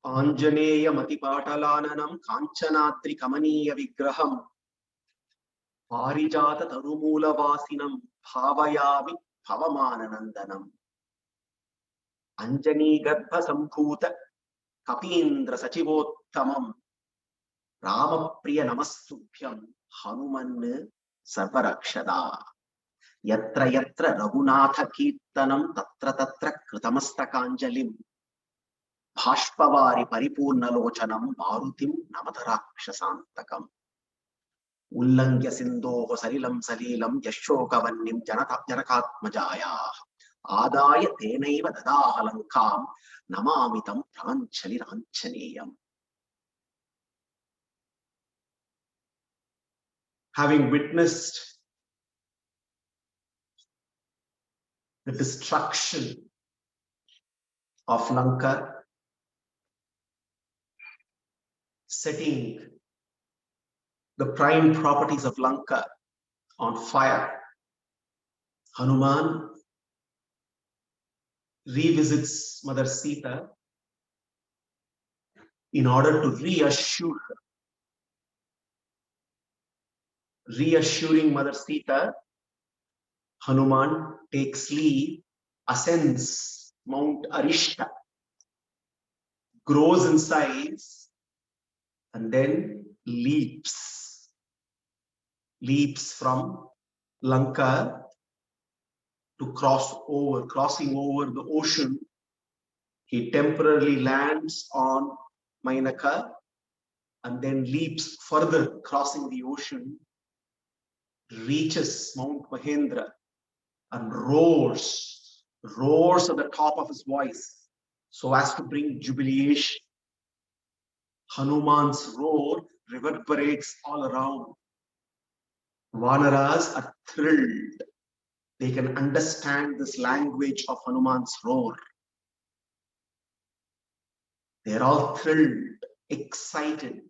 आंजनेय मतिपाटलाननं कांचनाद्रि कमनीय विग्रहं पारिजात तरुमूलवासिनं भावयामि भवमाननन्दनम् अंजनी गर्भ संभूत कपीन्द्र सचिवोत्तमं रामप्रिय नमस्तुभ्यं हनुमन् सर्वरक्षदा यत्र यत्र रघुनाथ कीर्तनं तत्र तत्र कृतमस्तकाञ्जलिं भाष्पवारि परिपूर्णलोचनं मारुतिं नमत राक्षसान्तकम् उल्लंघ्य सिन्धोः सलिलं सलीलं यशोकवह्निं जनकात्मजायाः आदाय तेनैव ददाह लङ्कां नमामि तं प्राञ्जलिराञ्जनेयम्. Having witnessed the destruction of Lanka, setting the prime properties of Lanka on fire, Hanuman revisits Mother Sita in order to reassure her. Reassuring Mother Sita, Hanuman takes leave, ascends Mount Arishta, grows in size, and then leaps from Lanka to crossing over the ocean. He temporarily lands on Mainaka and then leaps further, crossing the ocean, reaches Mount Mahendra and roars at the top of his voice so as to bring jubilation. Hanuman's roar reverberates all around. Vanaras are thrilled. They can understand this language of Hanuman's roar. They're all thrilled, excited.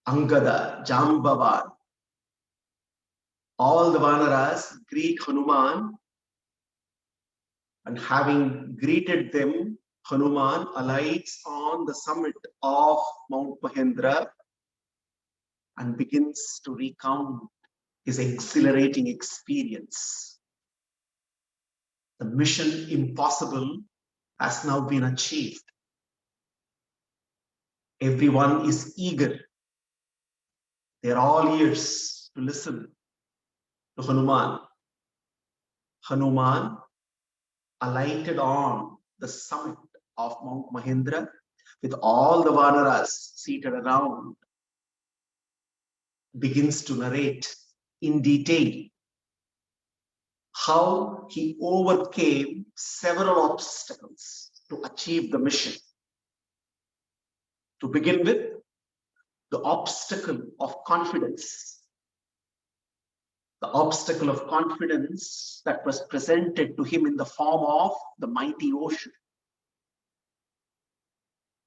Angada, Jambavan, all the Vanaras greet Hanuman, and having greeted them, Hanuman alights on the summit of Mount Mahendra and begins to recount his exhilarating experience. The mission impossible has now been achieved. Everyone is eager. They're all ears to listen to Hanuman. Hanuman alighted on the summit of Mount Mahendra with all the Vanaras seated around, begins to narrate in detail how he overcame several obstacles to achieve the mission. To begin with, the obstacle of confidence. The obstacle of confidence that was presented to him in the form of the mighty ocean.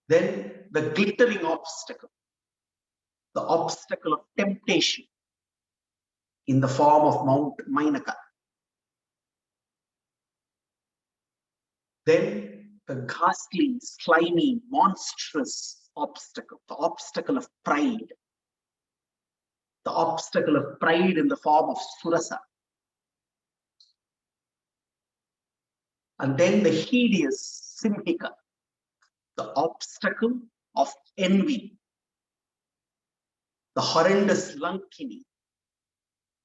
Then the glittering obstacle, the obstacle of temptation in the form of Mount Mainaka. Then the ghastly, slimy, monstrous obstacle, the obstacle of pride. The obstacle of pride in the form of Surasa. And then the hideous Simhika, the obstacle of envy. The horrendous Lankini,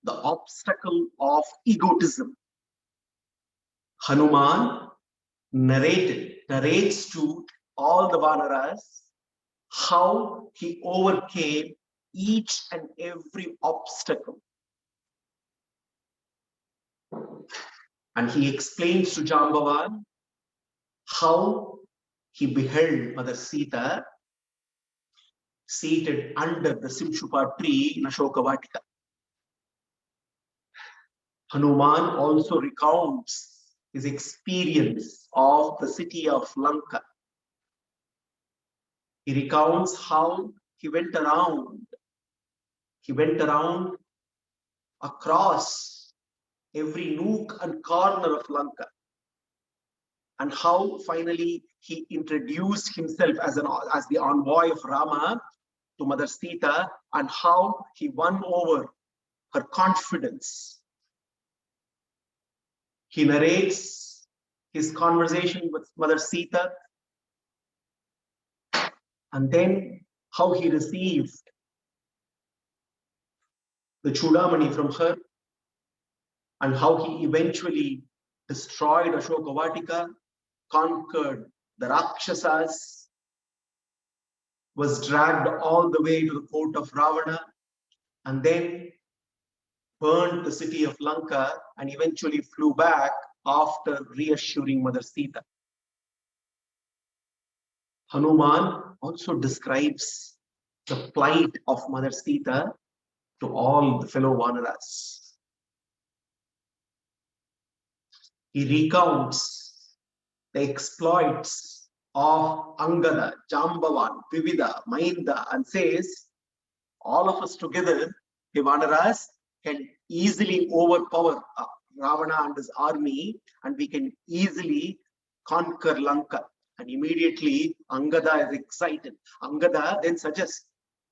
the obstacle of egotism. Hanuman narrates to all the Vanaras how he overcame each and every obstacle. And he explains to Jambavan how he beheld Mother Sita seated under the Simshupa tree in Ashokavatika. Hanuman also recounts his experience of the city of Lanka. He recounts how he went around across every nook and corner of Lanka, and how finally he introduced himself as the envoy of Rama to Mother Sita, and how he won over her confidence. He narrates his conversation with Mother Sita, and then how he received the Chudamani from her, and how he eventually destroyed Ashoka Vatika, conquered the Rakshasas, was dragged all the way to the court of Ravana, and then burned the city of Lanka, and eventually flew back after reassuring Mother Sita. Hanuman also describes the plight of Mother Sita to all the fellow Vanaras. He recounts the exploits of Angada, Jambavan, Vivida, Mainda, and says, all of us together, the Vanaras, can easily overpower Ravana and his army, and we can easily conquer Lanka. And immediately Angada is excited. Angada then suggests,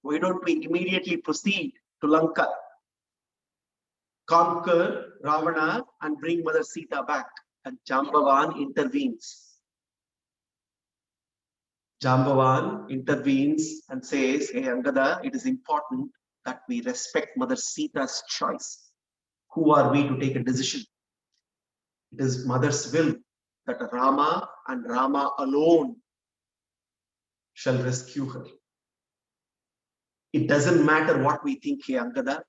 why don't we immediately proceed to Lanka, conquer Ravana and bring Mother Sita back? And Jambavan intervenes. Jambavan intervenes and says, hey Angada, it is important that we respect Mother Sita's choice. Who are we to take a decision? It is Mother's will that Rama and Rama alone shall rescue her. It doesn't matter what we think, hey Angada.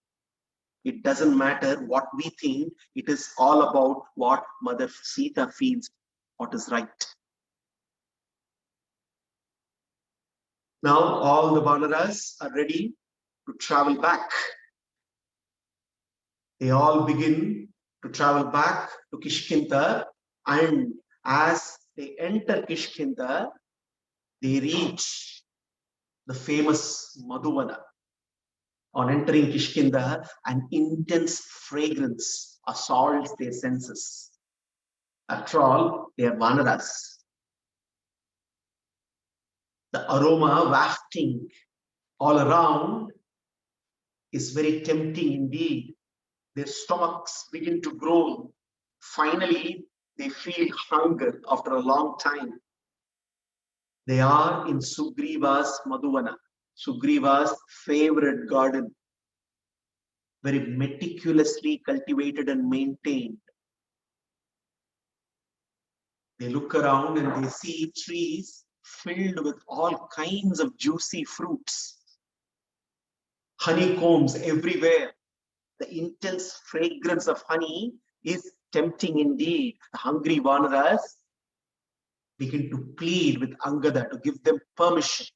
It doesn't matter what we think. It is all about what Mother Sita feels, what is right. Now all the Vanaras are ready to travel back. They all begin to travel back to Kishkinda, and as they enter Kishkinda, they reach the famous Madhuvana. On entering Kishkinda, an intense fragrance assaults their senses. After all, they are Vanaras. The aroma wafting all around is very tempting indeed. Their stomachs begin to growl. Finally, they feel hunger after a long time. They are in Sugriva's Madhuvana, Sugriva's favorite garden, very meticulously cultivated and maintained. They look around and they see trees filled with all kinds of juicy fruits, honeycombs everywhere. The intense fragrance of honey is tempting indeed. The hungry Vanaras begin to plead with Angada to give them permission.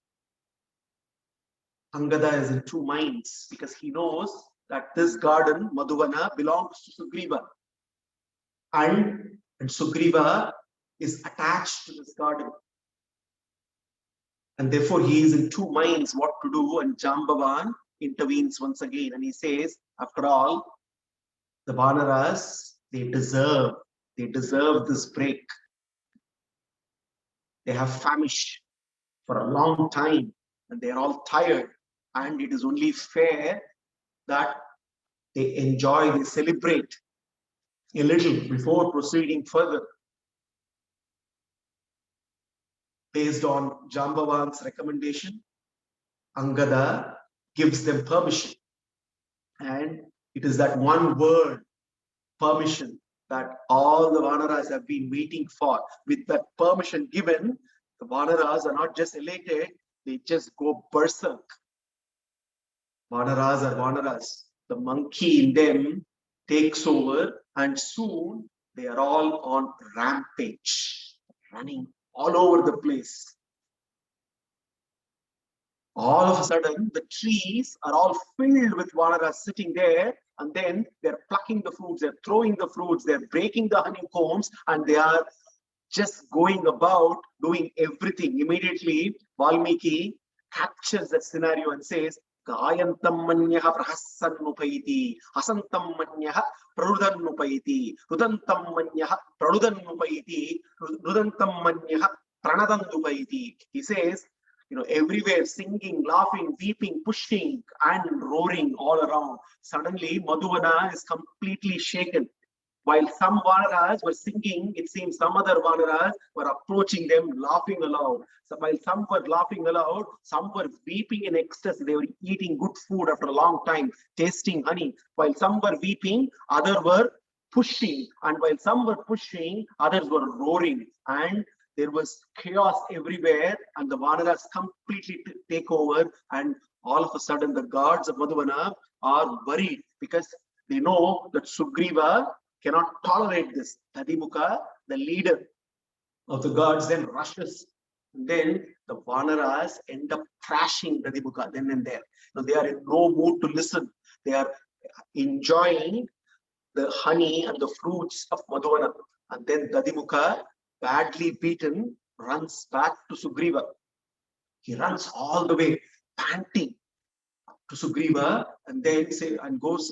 Angada is in two minds because he knows that this garden, Madhuvana, belongs to Sugriva. And Sugriva is attached to this garden. And therefore he is in two minds what to do. And Jambavan intervenes once again and he says, after all, the Vanaras, they deserve this break. They have famished for a long time and they are all tired, and it is only fair that they enjoy, they celebrate a little before proceeding further. Based on Jambavan's recommendation, Angada gives them permission, and it is that one word, permission, that all the Vanaras have been waiting for. With that permission given, the Vanaras are not just elated, they just go berserk. Vanaras are Vanaras. The monkey in them takes over, and soon they are all on rampage, running all over the place. All of a sudden, the trees are all filled with Vanaras sitting there, and then they're plucking the fruits, they're throwing the fruits, they're breaking the honeycombs, and they are just going about doing everything. Immediately, Valmiki captures that scenario and says, Gayantam manyaha prahassannupaiti, asantam manyaha prarudannupaiti, rudantam manyaha prarudannupaiti, rudantam manyaha Pranadandupaiti. He says, everywhere singing, laughing, weeping, pushing, and roaring all around. Suddenly, Madhuvana is completely shaken. While some Vanaras were singing, it seems some other Vanaras were approaching them, laughing aloud. So while some were laughing aloud, some were weeping in ecstasy. They were eating good food after a long time, tasting honey. While some were weeping, others were pushing. And while some were pushing, others were roaring. And there was chaos everywhere, and the Vanaras completely take over. And all of a sudden, the gods of Madhuvana are worried because they know that Sugriva cannot tolerate this. Dadimukha, the leader of the gods, then rushes. And then the Vanaras end up thrashing Dadimukha then and there. Now they are in no mood to listen. They are enjoying the honey and the fruits of Madhuvana. And then Dadimukha, badly beaten, runs back to Sugriva. He runs all the way, panting, to Sugriva, and then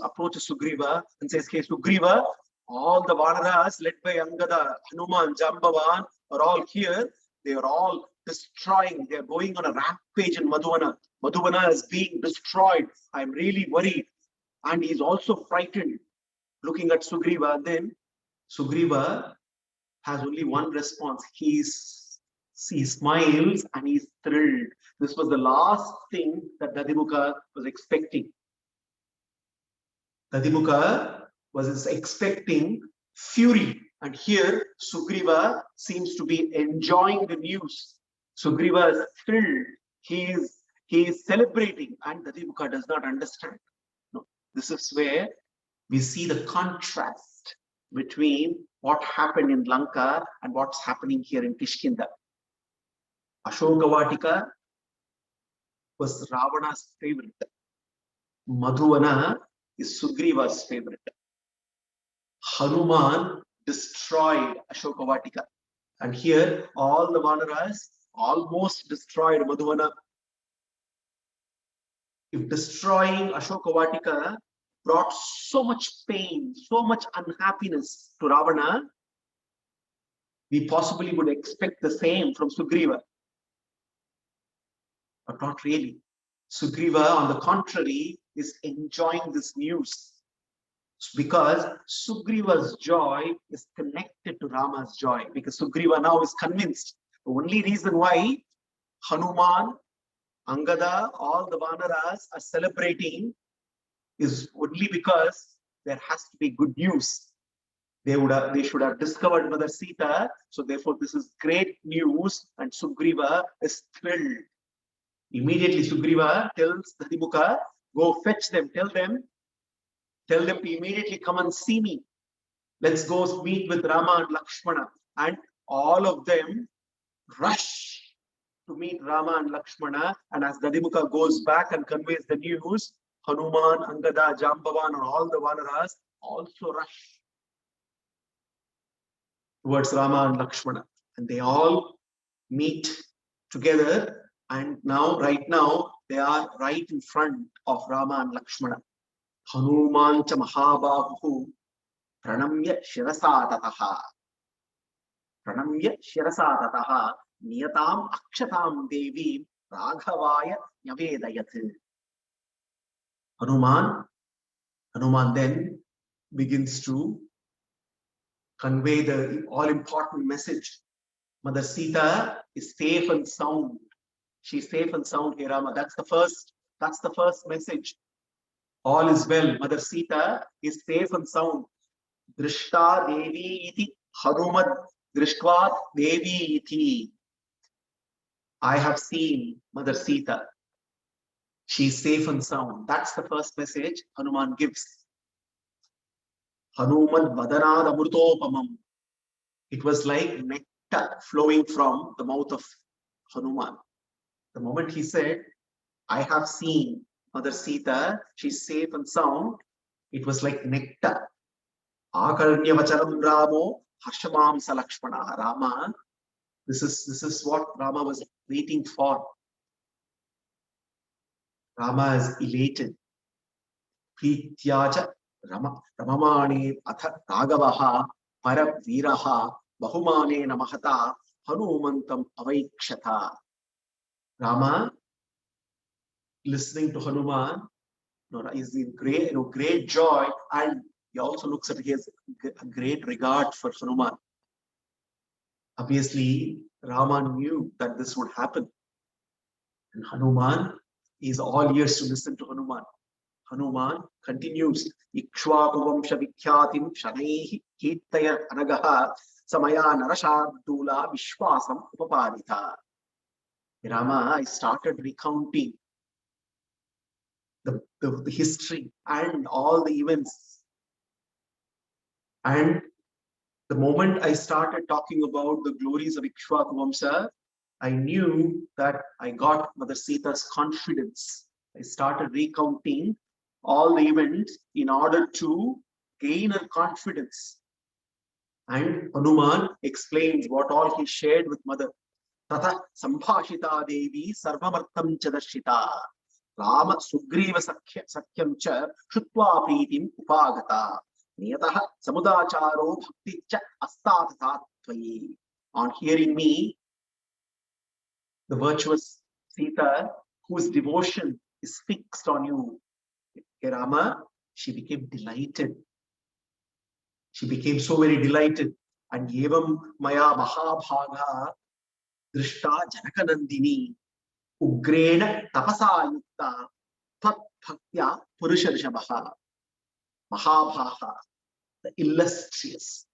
approaches Sugriva and says, "Hey Sugriva, all the Vanaras led by Angada, Hanuman, Jambavan are all here. They are all destroying. They are going on a rampage in Madhuvana. Madhuvana is being destroyed. I'm really worried." And he's also frightened, looking at Sugriva. And then Sugriva has only one response. He smiles and he's thrilled. This was the last thing that Dadimukha was expecting. Dadimukha was expecting fury. And here, Sugriva seems to be enjoying the news. Sugriva is thrilled. He is celebrating, and Dadimukha does not understand. No, this is where we see the contrast between what happened in Lanka and what's happening here in Kishkinda. Ashokavatika was Ravana's favorite. Madhuvana is Sugriva's favorite. Hanuman destroyed Ashokavatika. And here, all the Vanaras almost destroyed Madhuvana. If destroying Ashokavatika brought so much pain, so much unhappiness to Ravana, we possibly would expect the same from Sugriva. But not really. Sugriva, on the contrary, is enjoying this news because Sugriva's joy is connected to Rama's joy, because Sugriva now is convinced the only reason why Hanuman, Angada, all the Vanaras are celebrating is only because there has to be good news. They should have discovered Mother Sita, so therefore this is great news, and Sugriva is thrilled. Immediately Sugriva tells Dadimukha, "Go fetch them, tell them to immediately come and see me. Let's go meet with Rama and Lakshmana." And all of them rush to meet Rama and Lakshmana. And as Dadimukha goes back and conveys the news, Hanuman, Angada, Jambavan, and all the Vanaras also rush towards Rama and Lakshmana. And they all meet together. And now, right now, they are right in front of Rama and Lakshmana. Hanuman cha Mahabahu pranamya shirasa tataha. Pranamya shirasa tataha niyatam akshatam devi raghavaya nyavedayat. Hanuman then begins to convey the all-important message. Mother Sita is safe and sound. She's safe and sound here, Rama. That's the first message. All is well. Mother Sita is safe and sound. Drishta Devi iti Hanumat Drishtvat Devi iti. I have seen Mother Sita. She's safe and sound. That's the first message Hanuman gives. Hanuman Vadanad Amrutopamam. It was like nectar flowing from the mouth of Hanuman. The moment he said, "I have seen Mother Sita, she's safe and sound," it was like nectar. Akarnya Vacharam Ramo Harshamam Salakshmana. Rama, this is what Rama was waiting for. Rama is elated. Prityaja Ramamani Atha Ragavaha Parab Viraha Bahumane Namahata Hanumantam avaikshata. Rama, listening to Hanuman, is in great, great joy, and he also looks at his great regard for Hanuman. Obviously, Rama knew that this would happen. And Hanuman is all ears to listen to Hanuman. Hanuman continues, Ikshvaku Vamsha Vikhyatim Shanaihi Kirtaya Anagaha Samaya Narashardula Vishwasam Upaparita. Rama, I started recounting the history and all the events. And the moment I started talking about the glories of Ikshvaku Vamsa, I knew that I got Mother Sita's confidence. I started recounting all the events in order to gain her confidence. And Hanuman explains what all he shared with Mother. Tata Sambhashita Devi Sarvamartam Chadarshita Rama Sugriva Sakyam Cha Shutva Pritim Upagata Niyataha Samudacharo Bhakti Cha Astathatvayi. On hearing me, the virtuous Sita, whose devotion is fixed on you, Rama, she became delighted. She became so very delighted. And Yevam Maya Mahabhaga Drishta Janakanandini Ugrena Tapasa Yukta Tat Bhaktya Purusharishabaha Mahabhaga, the illustrious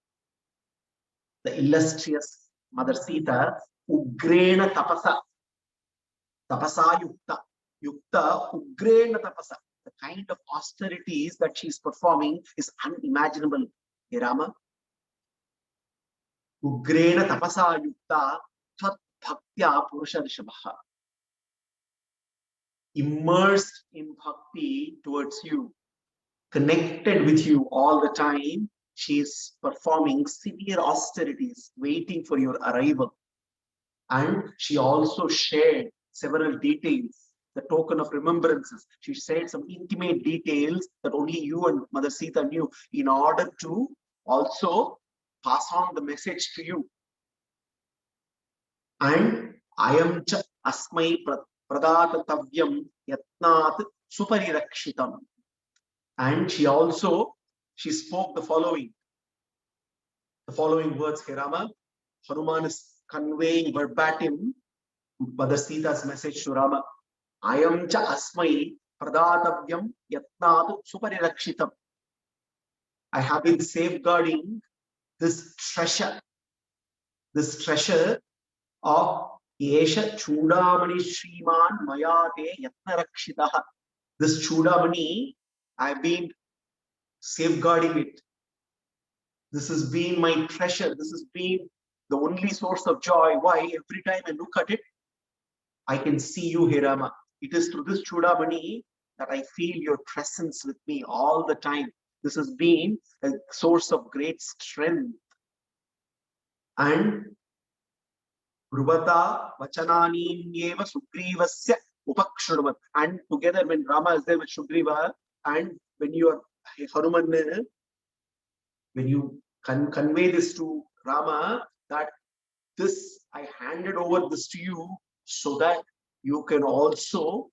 Mother Sita, Ugrena Tapasa, Tapasa Yukta, Yukta Ugrena Tapasa. The kind of austerities that she is performing is unimaginable. Hey Rama, Ugrena Tapasa Yukta Tat Bhaktya Purusharishabaha. Immersed in bhakti towards you, connected with you all the time, she is performing severe austerities, waiting for your arrival. And she also shared several details, the token of remembrances. She shared some intimate details that only you and Mother Sita knew, in order to also pass on the message to you. And I am cha asmai pradatavyam yatnat suparirakshitam. And she spoke the following words, Hey Rama. Hanuman is conveying verbatim Mother Sita's message to Rama. I am cha asmai pradatavyam yatnat suparirakshitam. I have been safeguarding this treasure of Yesha Chudamani Shriman Mayate Yatnarakshitaha. This Chudamani, I've been safeguarding it. This has been my treasure. This has been the only source of joy. Why? Every time I look at it, I can see you, Hey Rama. It is through this Chudamani that I feel your presence with me all the time. This has been a source of great strength. And Rubata Vachanani Yeva Sugrivasya Upakshruvat. And together, when Rama is there with Sugriva, and when you are Hanuman, when you convey this to Rama, that this, I handed over this to you so that you can also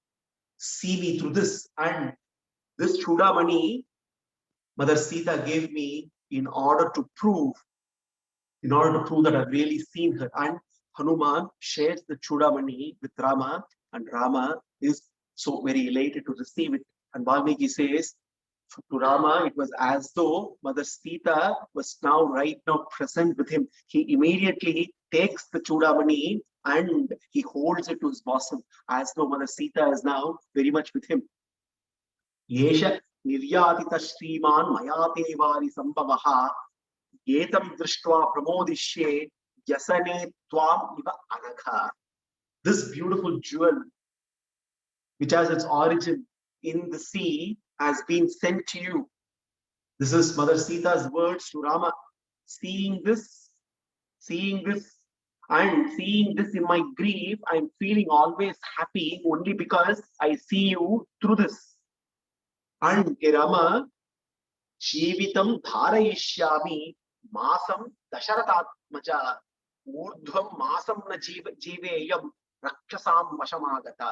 see me through this. And this Chudamani, Mother Sita gave me in order to prove that I've really seen her. And Hanuman shares the Chudamani with Rama, and Rama is so very elated to receive it. And Valmiki says, to Rama, it was as though Mother Sita was right now present with him. He immediately takes the Chudamani and he holds it to his bosom, as though Mother Sita is now very much with him. Yesha Niryatita Shriman Mayate Vari Sambhavaha Yetam Drishtva Pramodishye Yasane Tvam Iva Anagha. This beautiful jewel, which has its origin in the sea, has been sent to you. This is Mother Sita's words to Rama. Seeing this and seeing this in my grief, I'm feeling always happy only because I see you through this. And Rama, Jeevitam Dharayishyami Masam Dasharatatmaja. ऊर्ध्वं मासं न जीवेयं rakshasam vashamagata.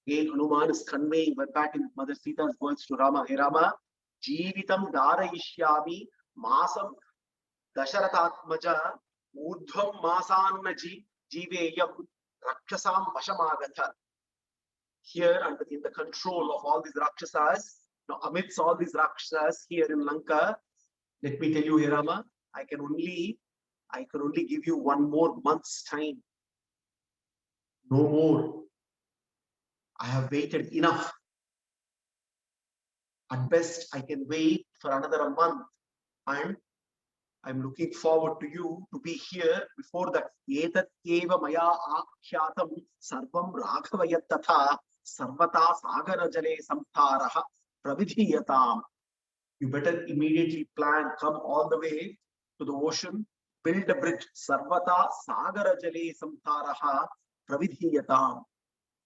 Again, Hanuman is conveying verbatim Mother Sita's words to Rama. Hey Rama, Jeevitam dharayishyami masam dasharathatmaja urdhvam masanna jeeveyam rakshasam vashamagata. Here, under in the control of all these rakshasas, now amidst all these rakshasas here in Lanka, let me tell you, Hey Rama, I can only give you 1 more month's time. No more. I have waited enough. At best, I can wait for another month, and I'm looking forward to you to be here before that. Etat eva maya akhyatam sarvam raghavayat tatha sarvata sagara jale samtharaha pravidhiyatam. You better immediately plan, come all the way to the ocean, build a bridge. Sarvata sagara jale samtharaha pravidhiyatam.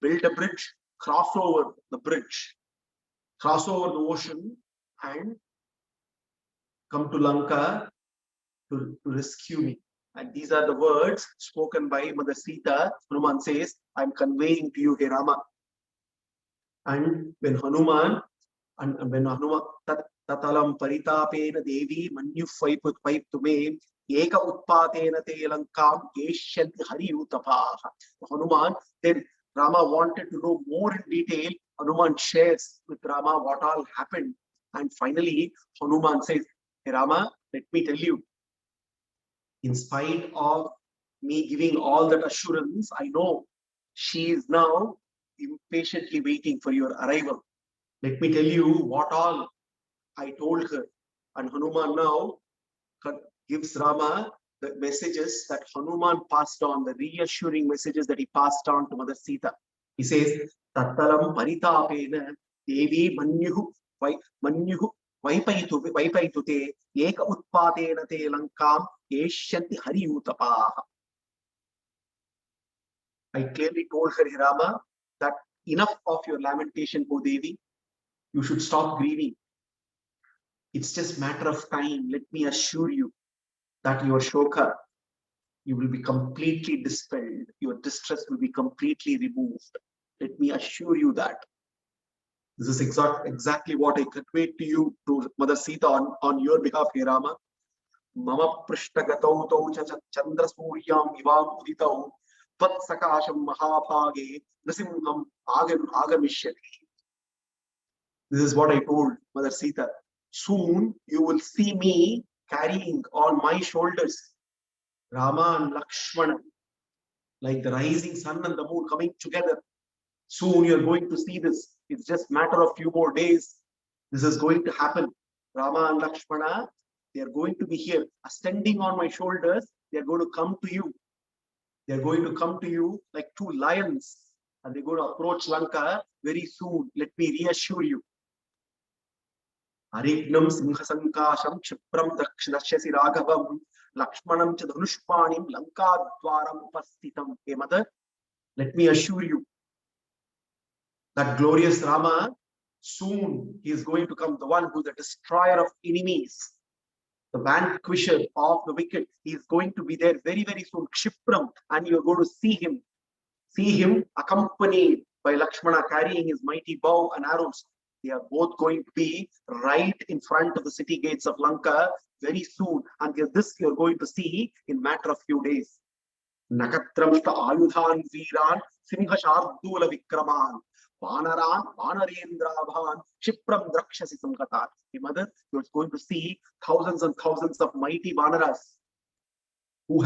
Build a bridge, cross over the bridge, cross over the ocean, and come to Lanka to rescue me. And these are the words spoken by Mother Sita. Hanuman says, I'm conveying to you, Hey Rama. And when Hanuman tatalam paritapena devi manyu paiptume eka utpatena te lankam yeshyanti hariyutapaha. Hanuman, then Rama wanted to know more in detail. Hanuman shares with Rama what all happened. And finally, Hanuman says, Hey Rama, let me tell you, in spite of me giving all that assurance, I know she is now impatiently waiting for your arrival. Let me tell you what all I told her. And Hanuman now gives Rama the messages that Hanuman passed on, the reassuring messages that he passed on to Mother Sita. He says, Tattalam paritapena devi manyuhu vaipaitute eka utpatena te lankam yeshyanti hariyutapaha. I clearly told her, Rama, that enough of your lamentation, O Devi. You should stop grieving. It's just a matter of time. Let me assure you that your shoka, you will be completely dispelled. Your distress will be completely removed. Let me assure you that. This is exactly what I conveyed to you, to Mother Sita, on your behalf, Hey Rama. Mama prishtagato to chandra suryam ivam uditau vat sakasham mahabhage nasimham agamishyati. This is what I told Mother Sita. Soon you will see me carrying on my shoulders Rama and Lakshmana, like the rising sun and the moon coming together. Soon you're going to see this. It's just a matter of few more days. This is going to happen. Rama and Lakshmana, they are going to be here, ascending on my shoulders. They are going to come to you. They are going to come to you like 2 lions, and they're going to approach Lanka very soon. Let me reassure you. Arignam Simhasankasham Chipram Dakshasi Raghavam Lakshmanam cha Dhanushpanim Lankadwaram Upastitam. Hey Mother, let me assure you that glorious Rama, soon he is going to come, the one who is the destroyer of enemies, the vanquisher of the wicked. He is going to be there very, very soon. Kshipram, and you are going to see him accompanied by Lakshmana carrying his mighty bow and arrows. They are both going to be right in front of the city gates of Lanka very soon. And this you are going to see in matter of few days. Nakatramshta ayudhan veeran simha shardula vikraman vanaran vanarendrabhan shipram drakshasi samgatan. Hey Mother, you are going to see thousands and thousands of mighty vanaras who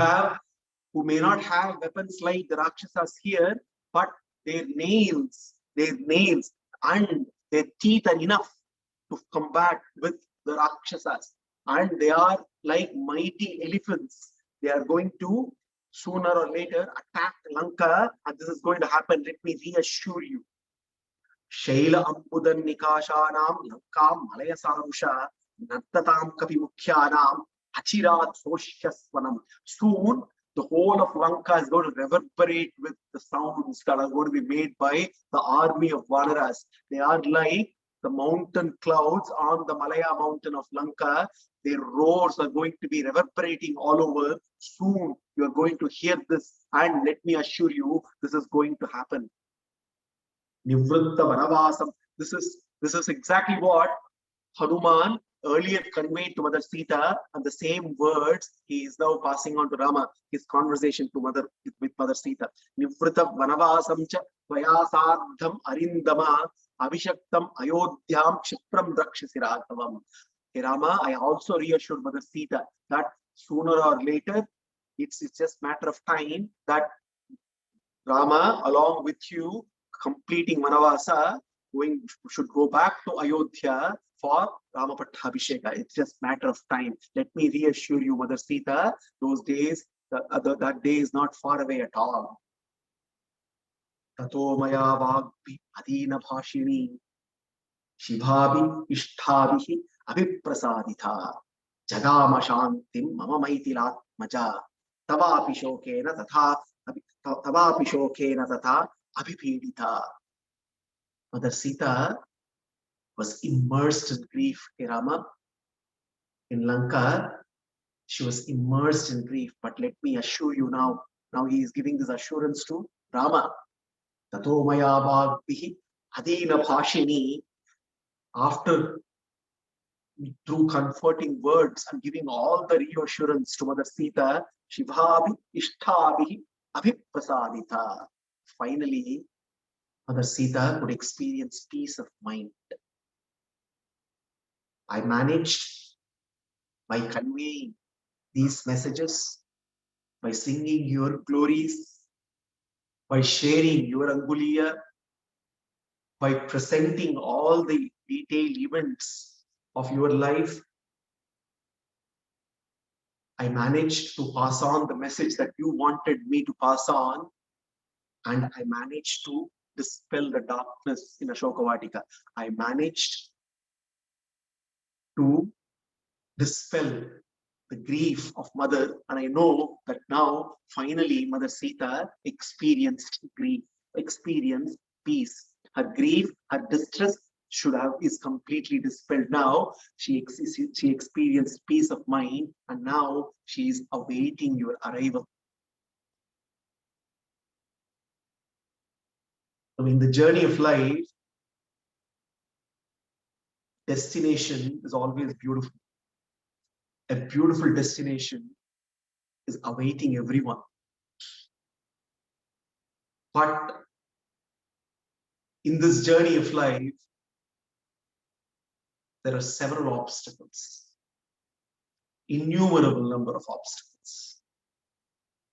may not have weapons like the Rakshasas here, but their nails and their teeth are enough to combat with the Rakshasas. And they are like mighty elephants. They are going to sooner or later attack Lanka, and this is going to happen. Let me reassure you. Shaila Ambudan Nikashanam Lankam Malaya Sarusha Nattatam Kapi Mukhyanam Achirat Soshaswanam. Soon the whole of Lanka is going to reverberate with the sounds that are going to be made by the army of Vanaras. They are like the mountain clouds on the Malaya mountain of Lanka, their roars are going to be reverberating all over. Soon you are going to hear this, and let me assure you, this is going to happen. Nivritta Vanavasam. This is exactly what Hanuman earlier conveyed to Mother Sita, and the same words he is now passing on to Rama, his conversation to with Mother Sita. Nivrita Vanavasam cha Vayasadham Arindama Avishaktam Ayodhyam Kshipram Drakshasiratavam. Hey Rama, I also reassured Mother Sita that sooner or later, it's just matter of time that Rama, along with you, completing Vanavasa, should go back to Ayodhya for Rama Pattabhisheka. It's just matter of time. Let me reassure you, Mother Sita, those days, that day is not far away at all. Tato maya vagbi adina bhashini shibhabi ishthabihi abhiprasaditha jagama shantim mama maitilatmaja tavapi shokena tatha abhipedita. Mother Sita was immersed in grief, Rama. In Lanka, she was immersed in grief. But let me assure you now he is giving this assurance to Rama. Tato maya vagbihi adina bhashini. After, through comforting words and giving all the reassurance to Mother Sita, Shibhabi Ishthabi Abhiprasadita. Finally, Mother Sita could experience peace of mind. I managed, by conveying these messages, by singing your glories, by sharing your Anguliya, by presenting all the detailed events of your life, I managed to pass on the message that you wanted me to pass on, and I managed to dispel the darkness in Ashokavatika. I managed to dispel the grief of Mother, and I know that now, finally, Mother Sita experienced grief, experienced peace. Her grief, her distress is completely dispelled now. She experienced peace of mind, and now she is awaiting your arrival. So in the journey of life, destination is always beautiful. A beautiful destination is awaiting everyone. But in this journey of life, there are several obstacles, innumerable number of obstacles,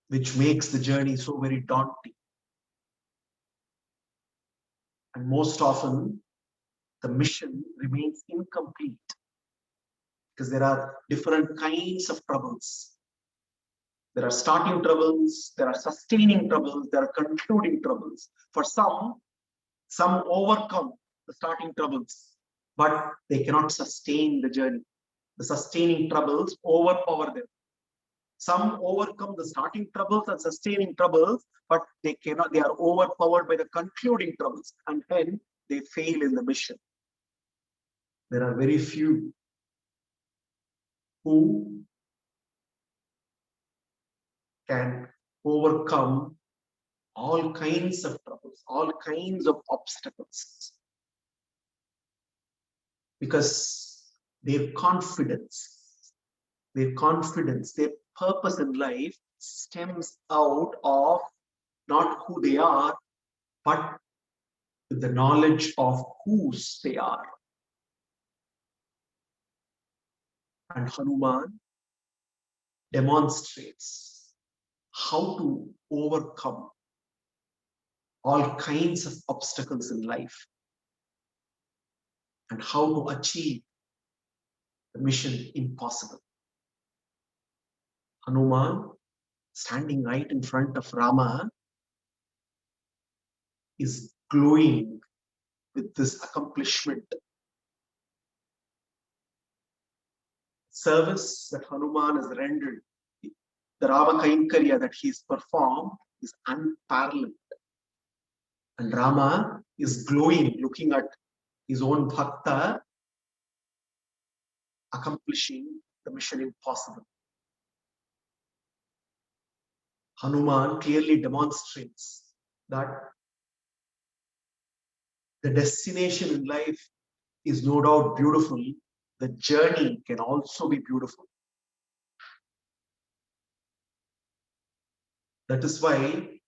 which makes the journey so very daunting. And most often, the mission remains incomplete because there are different kinds of troubles. There are starting troubles, there are sustaining troubles, there are concluding troubles. For some overcome the starting troubles, but they cannot sustain the journey. The sustaining troubles overpower them. Some overcome the starting troubles and sustaining troubles, but they are overpowered by the concluding troubles, and hence they fail in the mission. There are very few who can overcome all kinds of troubles, all kinds of obstacles, because their confidence, their purpose in life stems out of not who they are, but the knowledge of whose they are. And Hanuman demonstrates how to overcome all kinds of obstacles in life and how to achieve the mission impossible. Hanuman, standing right in front of Rama, is glowing with this accomplishment. Service that Hanuman has rendered, the Rama Kainkarya that he's performed, is unparalleled. And Rama is glowing, looking at his own bhakta accomplishing the mission impossible. Hanuman clearly demonstrates that the destination in life is no doubt beautiful. The journey can also be beautiful. That is why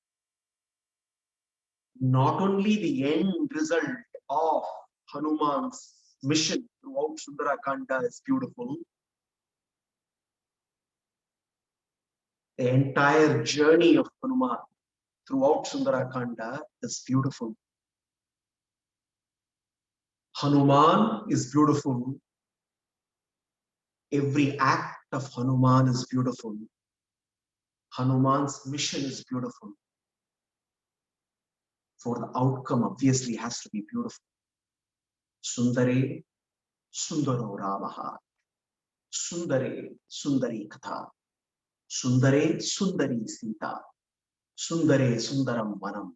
not only the end result of Hanuman's mission throughout Sundarakanda is beautiful, the entire journey of Hanuman throughout Sundarakanda is beautiful. Hanuman is beautiful. Every act of Hanuman is beautiful. Hanuman's mission is beautiful. For the outcome obviously has to be beautiful. Sundare Sundaro Ramaha. Sundare Sundari Katha. Sundare Sundari Sita. Sundare Sundaram Vanam.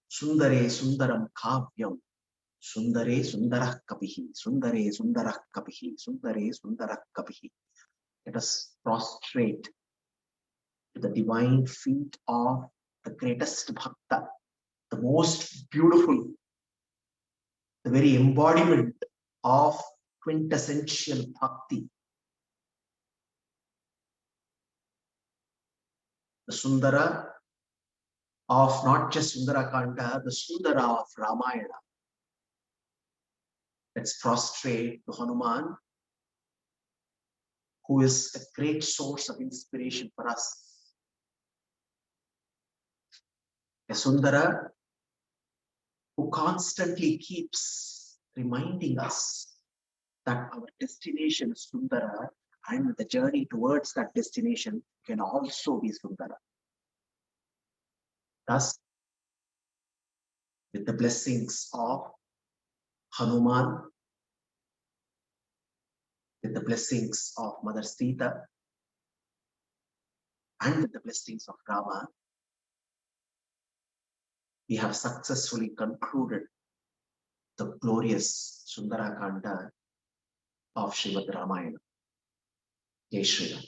Sundare Sundaram Kavyam. Sundare Sundarah Kapihi. Sundare Sundarah Kapihi. Sundare Sundarah Kapihi. Let us prostrate to the divine feet of the greatest bhakta, the most beautiful, the very embodiment of quintessential bhakti. The Sundara of not just Sundarakanda, the Sundara of Ramayana. Let's prostrate to Hanuman, who is a great source of inspiration for us. A Sundara who constantly keeps reminding us that our destination is Sundara and the journey towards that destination can also be Sundara. Thus, with the blessings of Hanuman, with the blessings of Mother Sita, and with the blessings of Rama, we have successfully concluded the glorious Sundarakanda of Srimad Ramayana. Jai Shri Ram.